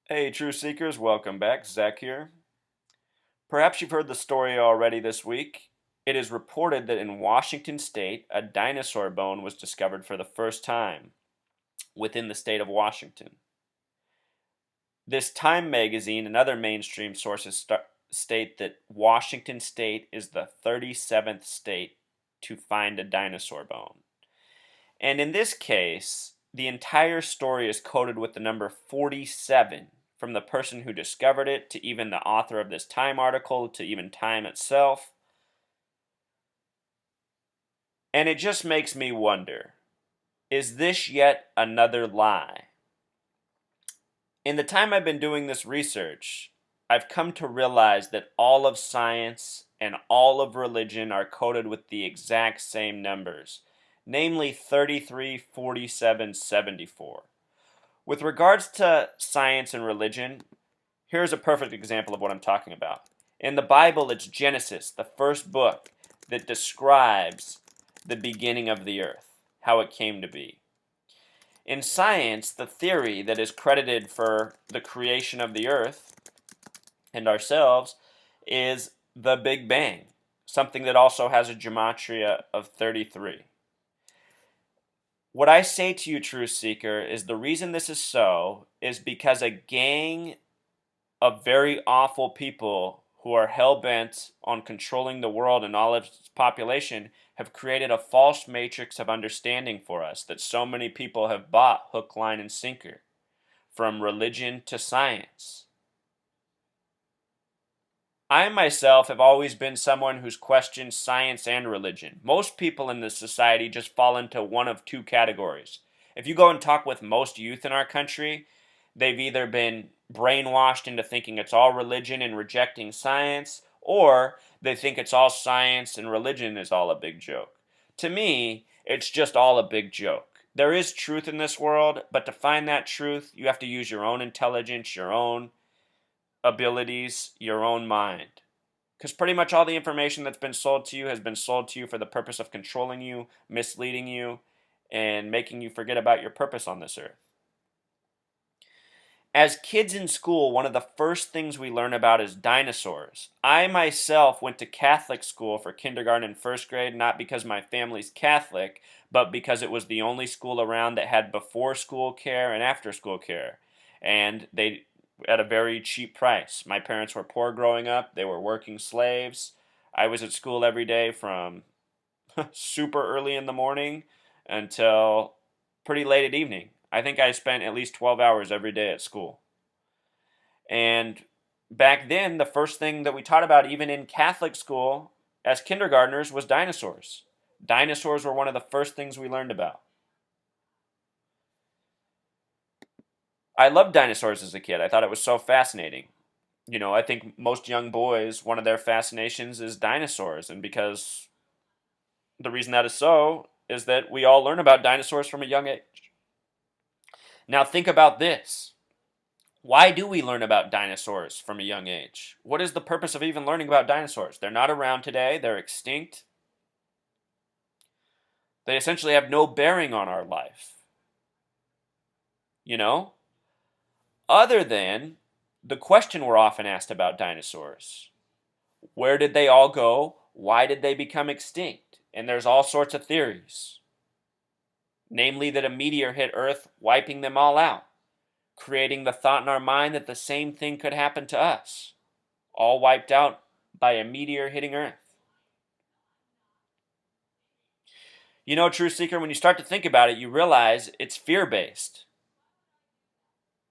Hey, True Seekers, welcome back. Zach here. Perhaps you've heard the story already this week. It is reported that in Washington state, a dinosaur bone was discovered for the first time within the state of Washington. This Time magazine and other mainstream sources state that Washington state is the 37th state to find a dinosaur bone. And in this case, the entire story is coded with the number 47, from the person who discovered it to even the author of this Time article to even Time itself. And it just makes me wonder, is this yet another lie? In the time I've been doing this research, I've come to realize that all of science and all of religion are coded with the exact same numbers, namely 33, 47, 74. With regards to science and religion, here's a perfect example of what I'm talking about. In the Bible, it's Genesis, the first book that describes the beginning of the earth, how it came to be. In science, the theory that is credited for the creation of the earth and ourselves is the Big Bang, something that also has a gematria of 33. What I say to you, True Seeker, is the reason this is so is because a gang of very awful people who are hell-bent on controlling the world and all of its population have created a false matrix of understanding for us that so many people have bought hook, line, and sinker, from religion to science. I myself have always been someone who's questioned science and religion. Most people in this society just fall into one of two categories. If you go and talk with most youth in our country, they've either been brainwashed into thinking it's all religion and rejecting science, or they think it's all science and religion is all a big joke. To me, it's just all a big joke. There is truth in this world, but to find that truth, you have to use your own intelligence, your own abilities, your own mind. Because pretty much all the information that's been sold to you has been sold to you for the purpose of controlling you, misleading you, and making you forget about your purpose on this earth. As kids in school, one of the first things we learn about is dinosaurs. I myself went to Catholic school for kindergarten and first grade, not because my family's Catholic, but because it was the only school around that had before school care and after school care. And they at a very cheap price. My parents were poor growing up, they were working slaves. I was at school every day from super early in the morning until pretty late at evening. I think I spent at least 12 hours every day at school. And back then, the first thing that we taught about, even in Catholic school as kindergartners, was dinosaurs. Dinosaurs were one of the first things we learned about. I loved dinosaurs as a kid. I thought it was so fascinating. I think most young boys, one of their fascinations is dinosaurs. And because the reason that is so is that we all learn about dinosaurs from a young age. Now, think about this. Why do we learn about dinosaurs from a young age? What is the purpose of even learning about dinosaurs? They're not around today, they're extinct. They essentially have no bearing on our life. You know? Other than the question we're often asked about dinosaurs: where did they all go? Why did they become extinct? And there's all sorts of theories. Namely, that a meteor hit Earth, wiping them all out, creating the thought in our mind that the same thing could happen to us, all wiped out by a meteor hitting Earth. True Seeker, when you start to think about it, you realize it's fear-based.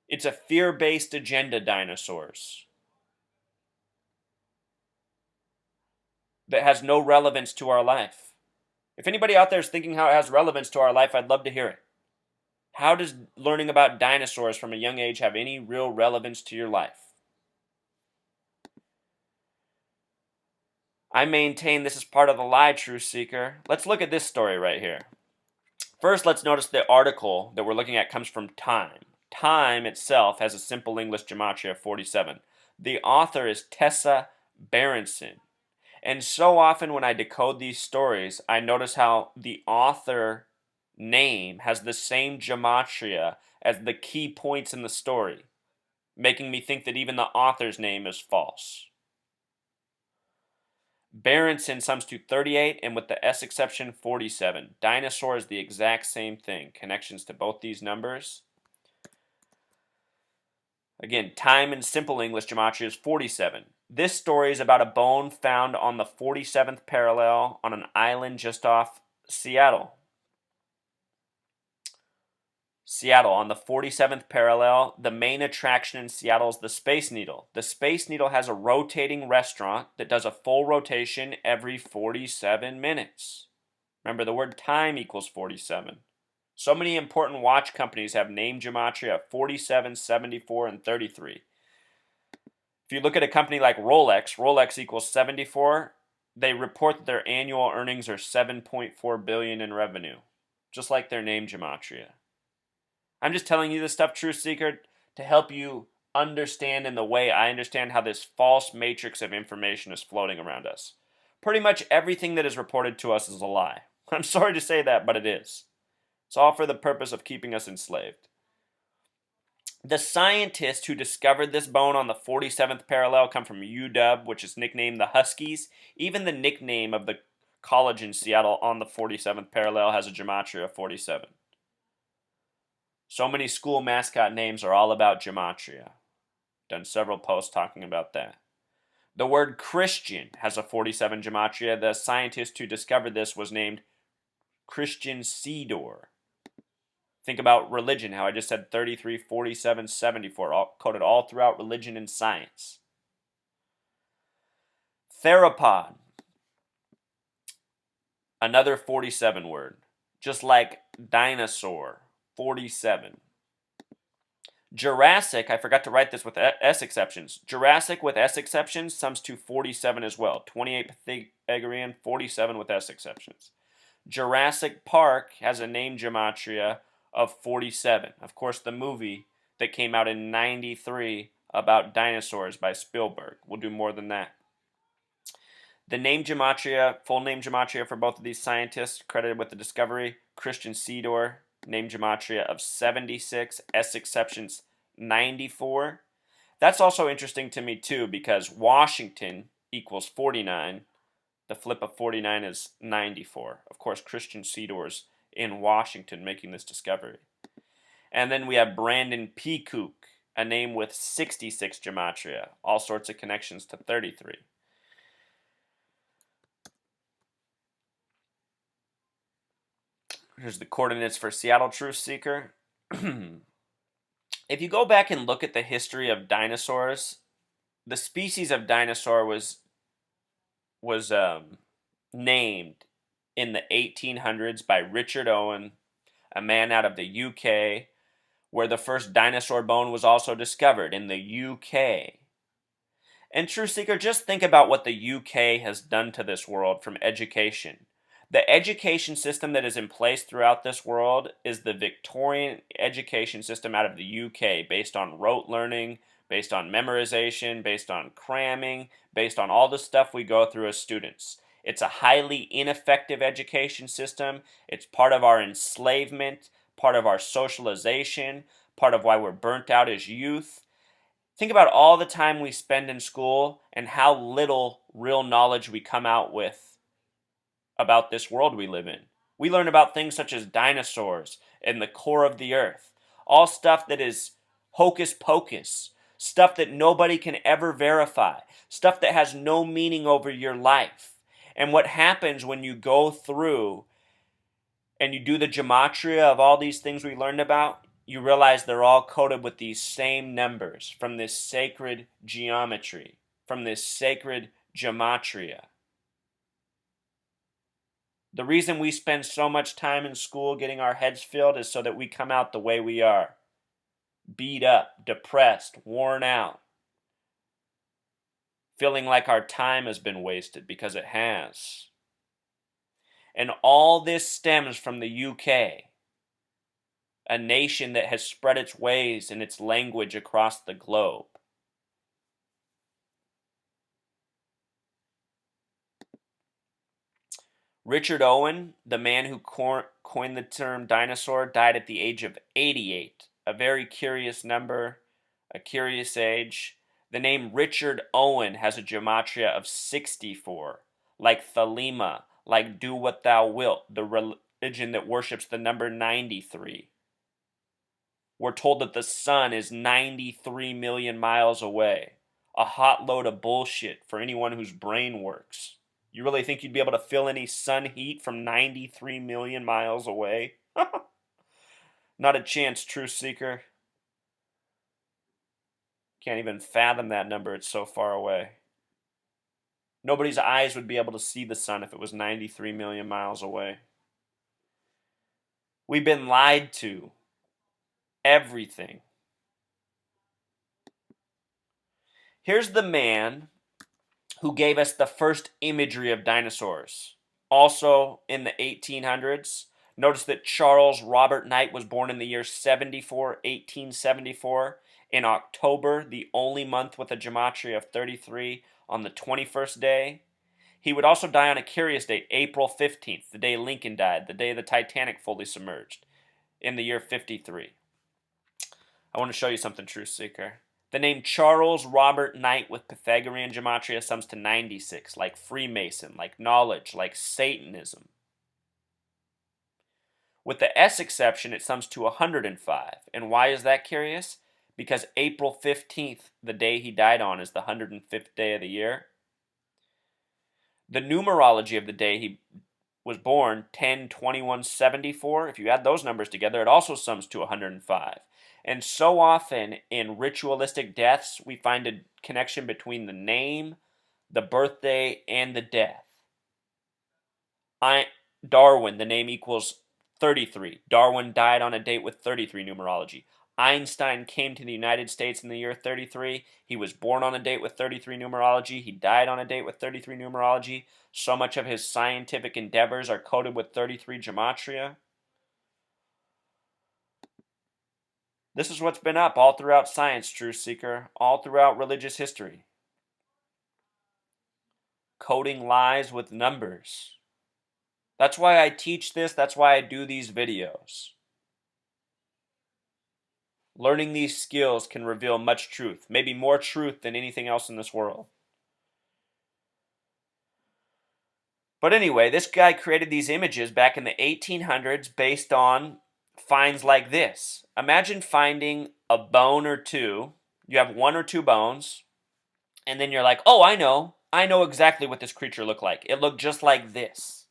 It's a fear-based agenda, dinosaurs, that has no relevance to our life. If anybody out there is thinking how it has relevance to our life, I'd love to hear it. How does learning about dinosaurs from a young age have any real relevance to your life? I maintain this is part of the lie, True Seeker. Let's look at this story right here. First, let's notice the article that we're looking at comes from Time. Time itself has a simple English gematria of 47. The author is Tessa Berenson. And so often when I decode these stories, I notice how the author name has the same gematria as the key points in the story. making me think that even the author's name is false. Berenson sums to 38, and with the S exception, 47. Dinosaur is the exact same thing. Connections to both these numbers. Again, time in simple English gematria is 47. This story is about a bone found on the 47th parallel on an island just off Seattle. Seattle, on the 47th parallel, the main attraction in Seattle is the Space Needle. The Space Needle has a rotating restaurant that does a full rotation every 47 minutes. Remember, the word time equals 47. So many important watch companies have name gematria of 47, 74, and 33. If you look at a company like Rolex, Rolex equals 74. They report that their annual earnings are $7.4 billion in revenue, just like their name gematria. I'm just telling you this stuff, Truth Seeker, to help you understand in the way I understand how this false matrix of information is floating around us. Pretty much everything that is reported to us is a lie. I'm sorry to say that, but it is. It's all for the purpose of keeping us enslaved. The scientists who discovered this bone on the 47th parallel come from UW, which is nicknamed the Huskies. Even the nickname of the college in Seattle on the 47th parallel has a gematria of 47. So many school mascot names are all about gematria. Done several posts talking about that. The word Christian has a 47 gematria. The scientist who discovered this was named Christian Seedor. Think about religion, how I just said 33, 47, 74, coded all throughout religion and science. Theropod, another 47 word, just like dinosaur, 47. Jurassic, I forgot to write this with S exceptions. Jurassic with S exceptions sums to 47 as well. 28 Pythagorean, 47 with S exceptions. Jurassic Park has a name gematria of 47. Of course, the movie that came out in 93 about dinosaurs by Spielberg. We'll do more than that. The name gematria, full name gematria for both of these scientists credited with the discovery, Christian Seedor, name gematria of 76, S exceptions 94. That's also interesting to me too, because Washington equals 49. The flip of 49 is 94. Of course, Christian Seedor's in Washington making this discovery. And then we have Brandon Peacock, a name with 66 gematria, all sorts of connections to 33. Here's the coordinates for Seattle Truth Seeker. If you go back and look at the history of dinosaurs, the species of dinosaur was named in the 1800s by Richard Owen, a man out of the UK, where the first dinosaur bone was also discovered in the UK. And Truth Seeker, just think about what the UK has done to this world from education. The education system that is in place throughout this world is the Victorian education system out of the UK, based on rote learning, based on memorization, based on cramming, based on all the stuff we go through as students. It's a highly ineffective education system. It's part of our enslavement, part of our socialization, part of why we're burnt out as youth. Think about all the time we spend in school and how little real knowledge we come out with about this world we live in. We learn about things such as dinosaurs and the core of the earth. All stuff that is hocus pocus. Stuff that nobody can ever verify. Stuff that has no meaning over your life. And what happens when you go through and you do the gematria of all these things we learned about, you realize they're all coded with these same numbers from this sacred geometry, from this sacred gematria. The reason we spend so much time in school getting our heads filled is so that we come out the way we are. Beat up, depressed, worn out. Feeling like our time has been wasted, because it has. And all this stems from the UK, a nation that has spread its ways and its language across the globe. Richard Owen, the man who coined the term dinosaur, died at the age of 88. A very curious number. A curious age. The name Richard Owen has a gematria of 64, like Thelema, like Do What Thou Wilt, the religion that worships the number 93. We're told that the sun is 93 million miles away. A hot load of bullshit for anyone whose brain works. You really think you'd be able to feel any sun heat from 93 million miles away? Not a chance, truth seeker. Can't even fathom that number, it's so far away. Nobody's eyes would be able to see the sun if it was 93 million miles away. We've been lied to. Everything. Here's the man who gave us the first imagery of dinosaurs. Also in the 1800s. Notice that Charles Robert Knight was born in the year 1874, in October, the only month with a gematria of 33, on the 21st day. He would also die on a curious date, April 15th, the day Lincoln died, the day the Titanic fully submerged, in the year 53. I want to show you something, truth seeker. The name Charles Robert Knight with Pythagorean gematria sums to 96, like Freemason, like knowledge, like Satanism. With the S exception, it sums to 105. And why is that curious? Because April 15th, the day he died on, is the 105th day of the year. The numerology of the day he was born, 10/21/74, if you add those numbers together, it also sums to 105. And so often in ritualistic deaths, we find a connection between the name, the birthday, and the death. Darwin, the name equals 33. Darwin died on a date with 33 numerology. Einstein came to the United States in the year 33. He was born on a date with 33 numerology. He died on a date with 33 numerology. So much of his scientific endeavors are coded with 33 gematria. This is what's been up all throughout science, truth seeker, all throughout religious history. Coding lies with numbers. That's why I teach this. That's why I do these videos. Learning these skills can reveal much truth, maybe more truth than anything else in this world. But anyway, this guy created these images back in the 1800s based on finds like this. Imagine finding a bone or two. You have one or two bones, and then you're like, oh, I know exactly what this creature looked like. It looked just like this.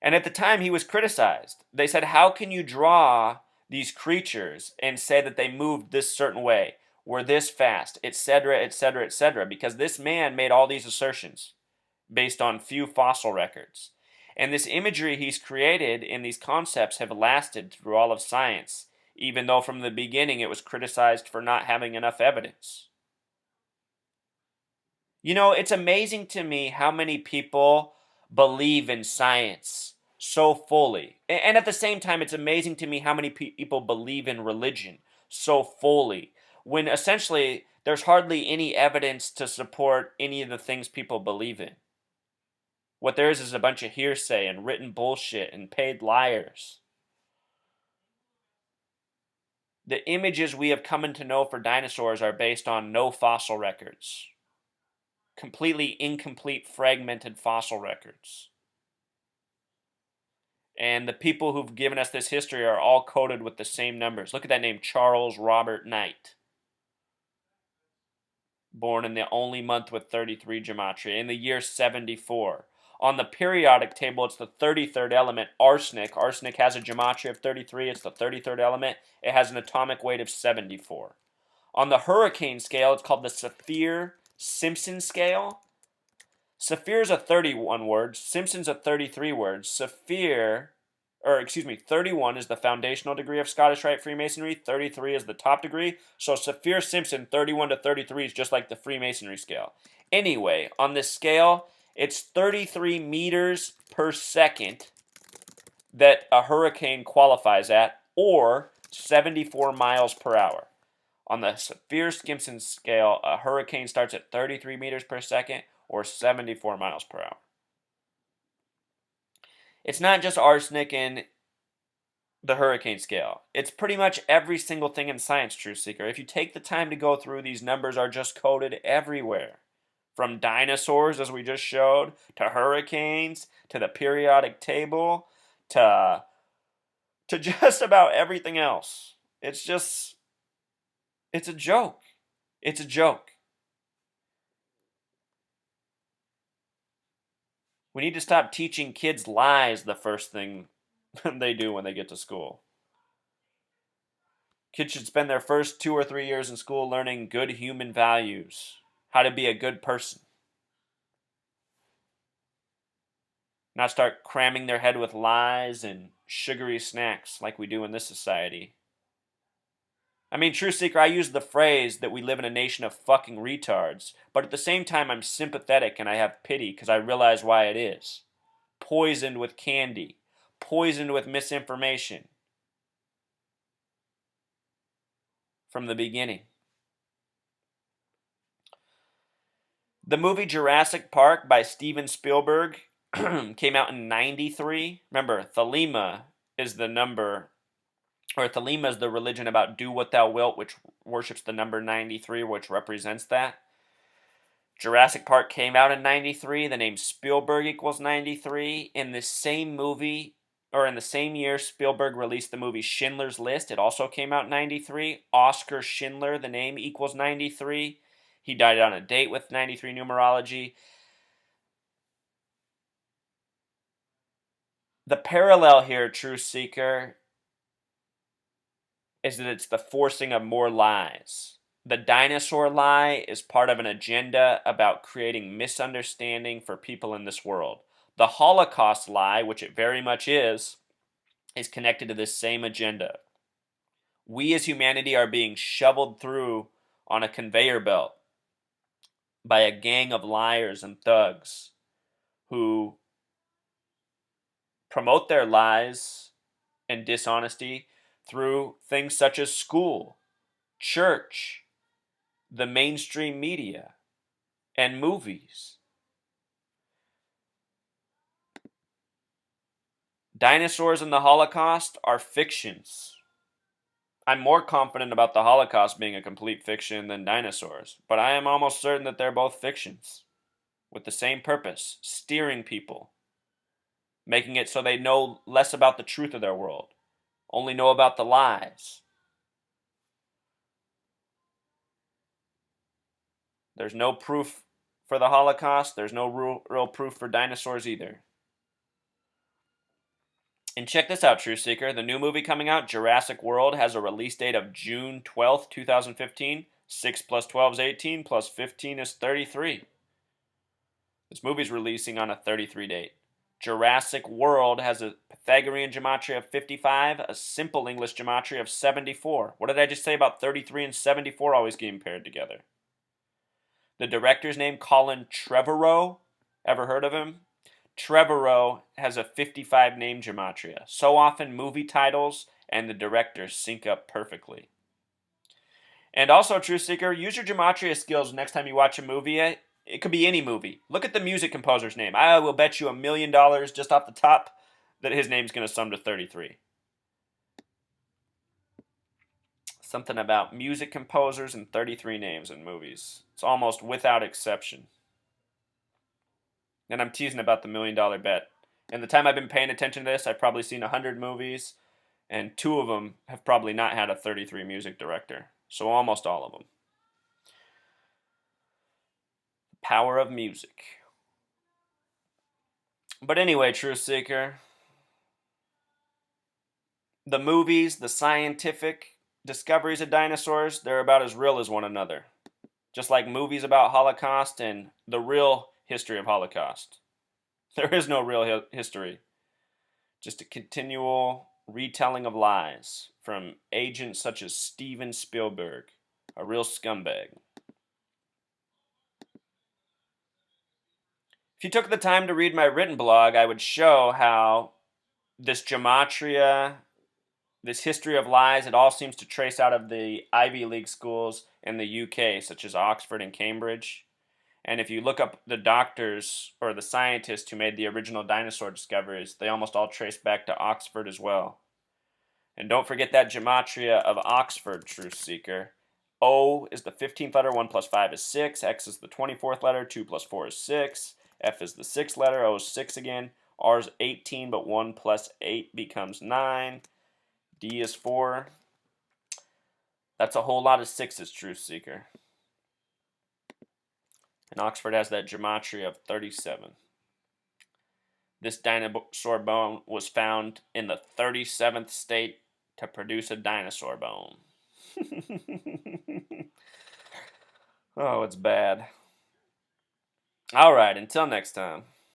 And at the time, he was criticized. They said, how can you draw these creatures and say that they moved this certain way, were this fast, etc., etc., etc., because this man made all these assertions based on few fossil records. And this imagery he's created and these concepts have lasted through all of science, even though from the beginning it was criticized for not having enough evidence. You know, it's amazing to me how many people believe in science so fully. And at the same time, it's amazing to me how many people believe in religion so fully, when essentially there's hardly any evidence to support any of the things people believe in. What there is a bunch of hearsay and written bullshit and paid liars. The images we have come to know for dinosaurs are based on no fossil records. Completely incomplete, fragmented fossil records. And the people who've given us this history are all coded with the same numbers. Look at that name, Charles Robert Knight. Born in the only month with 33 gematria, in the year 74. On the periodic table, it's the 33rd element, arsenic. Arsenic has a gematria of 33. It's the 33rd element. It has an atomic weight of 74. On the hurricane scale, it's called the Saphir-Simpson scale. Saphir is a 31 word. Simpson's a 33 words. 31 is the foundational degree of Scottish Rite Freemasonry. 33 is the top degree. So Saphir-Simpson, 31 to 33 is just like the Freemasonry scale. Anyway, on this scale, it's 33 meters per second that a hurricane qualifies at, or 74 miles per hour. On the Saphir-Simpson scale, a hurricane starts at 33 meters per second, or 74 miles per hour. It's not just arsenic and the hurricane scale. It's pretty much every single thing in science, Truth Seeker. If you take the time to go through, these numbers are just coded everywhere. From dinosaurs, as we just showed, to hurricanes, to the periodic table, to just about everything else. It's a joke. It's a joke. We need to stop teaching kids lies the first thing they do when they get to school. Kids should spend their first 2 or 3 years in school learning good human values, how to be a good person, not start cramming their head with lies and sugary snacks like we do in this society. I mean, True Seeker, I use the phrase that we live in a nation of fucking retards, but at the same time, I'm sympathetic and I have pity because I realize why it is. Poisoned with candy, poisoned with misinformation from the beginning. The movie Jurassic Park by Steven Spielberg came out in 93. Remember, Thelema is the number, or Thelema is the religion about do what thou wilt, which worships the number 93, which represents that. Jurassic Park came out in 93. The name Spielberg equals 93. In the same movie, or in the same year, Spielberg released the movie Schindler's List. It also came out in 93. Oscar Schindler, the name equals 93. He died on a date with 93 numerology. The parallel here, Truth Seeker, is that it's the forcing of more lies. The dinosaur lie is part of an agenda about creating misunderstanding for people in this world. The Holocaust lie, which it very much is connected to this same agenda. We as humanity are being shoveled through on a conveyor belt by a gang of liars and thugs who promote their lies and dishonesty through things such as school, church, the mainstream media, and movies. Dinosaurs and the Holocaust are fictions. I'm more confident about the Holocaust being a complete fiction than dinosaurs, but I am almost certain that they're both fictions with the same purpose, steering people, making it so they know less about the truth of their world, only know about the lies. There's no proof for the Holocaust. There's no real proof for dinosaurs either. And check this out, True Seeker. The new movie coming out, Jurassic World, has a release date of June 12th, 2015. 6 plus 12 is 18, plus 15 is 33. This movie's releasing on a 33 date. Jurassic World has a Pythagorean gematria of 55, a simple English gematria of 74. What did I just say about 33 and 74 always getting paired together? The director's name, Colin Trevorrow. Ever heard of him? Trevorrow has a 55 name gematria. So often movie titles and the directors sync up perfectly. And also, Truth Seeker, use your gematria skills next time you watch a movie. It could be any movie. Look at the music composer's name. I will bet you $1 million just off the top that his name's going to sum to 33. Something about music composers and 33 names in movies. It's almost without exception. And I'm teasing about the $1 million bet. In the time I've been paying attention to this, I've probably seen 100 movies, and 2 of them have probably not had a 33 music director. So almost all of them. Power of music. But anyway, Truth Seeker, the movies, the scientific discoveries of dinosaurs, they're about as real as one another. Just like movies about Holocaust and the real history of Holocaust. There is no real history. Just a continual retelling of lies from agents such as Steven Spielberg, a real scumbag. If you took the time to read my written blog, I would show how this gematria, this history of lies, it all seems to trace out of the Ivy League schools in the UK, such as Oxford and Cambridge. And if you look up the doctors or the scientists who made the original dinosaur discoveries, they almost all trace back to Oxford as well. And don't forget that gematria of Oxford, Truth Seeker. O is the 15th letter, 1 plus 5 is 6. X is the 24th letter, 2 plus 4 is 6. F is the 6th letter, O is 6 again. R is 18, but 1 plus 8 becomes 9. D is 4. That's a whole lot of 6s, Truth Seeker. And Oxford has that gematria of 37. This dinosaur bone was found in the 37th state to produce a dinosaur bone. Oh, it's bad. All right, until next time.